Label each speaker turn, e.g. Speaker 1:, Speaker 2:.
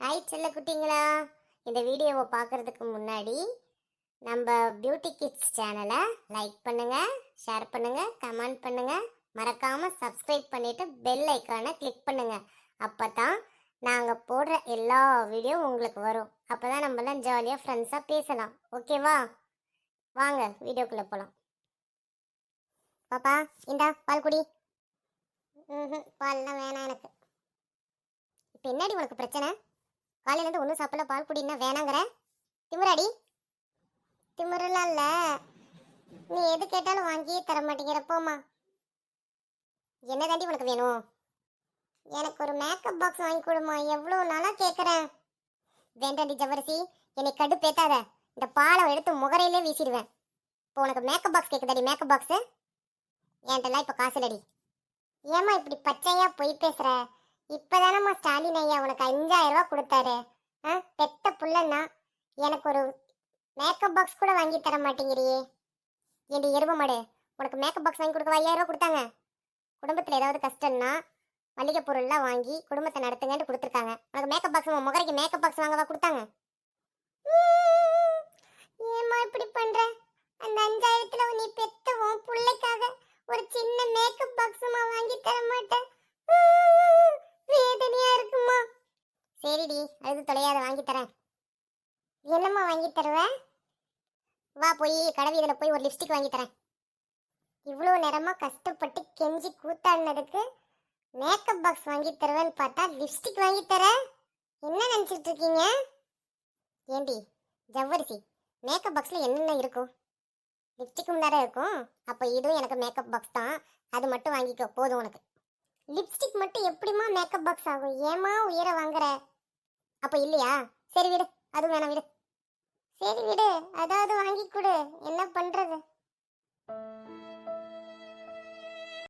Speaker 1: Hi செல்ல குட்டிங்களா. இந்த வீடியோவை பார்க்குறதுக்கு முன்னாடி நம்ம பியூட்டி கிட்ஸ் சேனலை லைக் பண்ணுங்கள், ஷேர் பண்ணுங்கள், கமெண்ட் பண்ணுங்கள், மறக்காமல் சப்ஸ்கிரைப் பண்ணிவிட்டு பெல் ஐக்கானை கிளிக் பண்ணுங்கள். அப்போ தான் நாங்கள் போடுற எல்லா வீடியோவும் உங்களுக்கு வரும். அப்போ தான் நம்மளாம் ஜாலியாக ஃப்ரெண்ட்ஸாக பேசலாம். ஓகேவா? வாங்க வீடியோக்குள்ளே போகலாம். பாப்பா இந்தா பால் குடி. பால்லாம் வேணாம் எனக்கு. இப்போ என்னடி உனக்கு பிரச்சனை? காலையிலேருந்து ஒன்றும் சாப்பிடல, பால் குடின்னா வேணாங்கிற? திமுறாடி? திமுறலாம் இல்லை, நீ எது கேட்டாலும் வாங்கியே தர மாட்டேங்கிற. போமா. என்ன தாண்டி உனக்கு வேணும்? எனக்கு ஒரு மேக்கப் பாக்ஸ் வாங்கி கொடுமா, எவ்வளோ நாளாக கேட்குறேன். வேண்டாண்டி ஜவரிசி, என்னை கடுப்பேத்தாத. இந்த பாலை எடுத்து முகரையிலே வீசிடுவேன். இப்போ உனக்கு மேக்கப் பாக்ஸ் கேட்குதாடி? மேக்கப் பாக்ஸு என்கிட்டலாம் இப்போ காசு இல்லடி. ஏமா இப்படி பச்சையா பொய் பேசுற? இப்பதானம்மா ஸ்டாலின் ஐயா உனக்கு 5000 ரூபா கொடுத்தாரு. பெத்த புள்ளன்னா எனக்கு ஒரு மேக்கப் பாக்ஸ் கூட வாங்கி தர மாட்டேங்கிறியே. ஏண்டி எரும மாடு, உனக்கு மேக்கப் பாக்ஸ் வாங்கி கொடுக்க 5000 ரூபா கொடுத்தாங்க? குடும்பத்தில் ஏதாவது கஷ்டம்னா மளிகை பொருள்லாம் வாங்கி குடும்பத்தை நடத்துங்கன்னு கொடுத்துருக்காங்க. உனக்கு மேக்கப் பாக்ஸ், உன் முகரைக்கு மேக்கப் பாக்ஸ் வாங்கவா கொடுத்தாங்க? ஏமா இப்படி பண்ற? அந்த 5000த்துல நீ பெத்த உன் பிள்ளைக்காக ஒரு சின்ன மேக்கப் பாக்ஸுமா வாங்கி தர மாட்டேன். வேதனையா இருக்குமா? சரிடி, அழுது தொலையாத, வாங்கி தரேன். என்னம்மா வாங்கி தருவ? வா, போய் கடை போய் ஒரு லிப்ஸ்டிக் வாங்கி தரேன். இவ்வளோ நேரமா கஷ்டப்பட்டு கெஞ்சி கூத்தாடினதுக்கு மேக்கப் பாக்ஸ் வாங்கி தருவேன்னு பார்த்தா லிப்ஸ்டிக் வாங்கி தர? என்ன நினச்சிட்டு இருக்கீங்க? ஏண்டி ஜவ்வரிசி, மேக்கப் பாக்ஸில் என்னென்ன இருக்கும்? லிப்ஸ்டிக்கும் தானே இருக்கும். அப்போ இதுவும் எனக்கு மேக்கப் பாக்ஸ் தான், அது மட்டும் வாங்கிக்கோ, போதும் உனக்கு. லிப்ஸ்டிக் மட்டும் எப்படிமா மேக்கப் பாக்ஸ் ஆகும்? ஏமா உயர வாங்குற? அப்போ இல்லையா? சரி விடு, அது வேணாம் விடு. சரி விடு, அது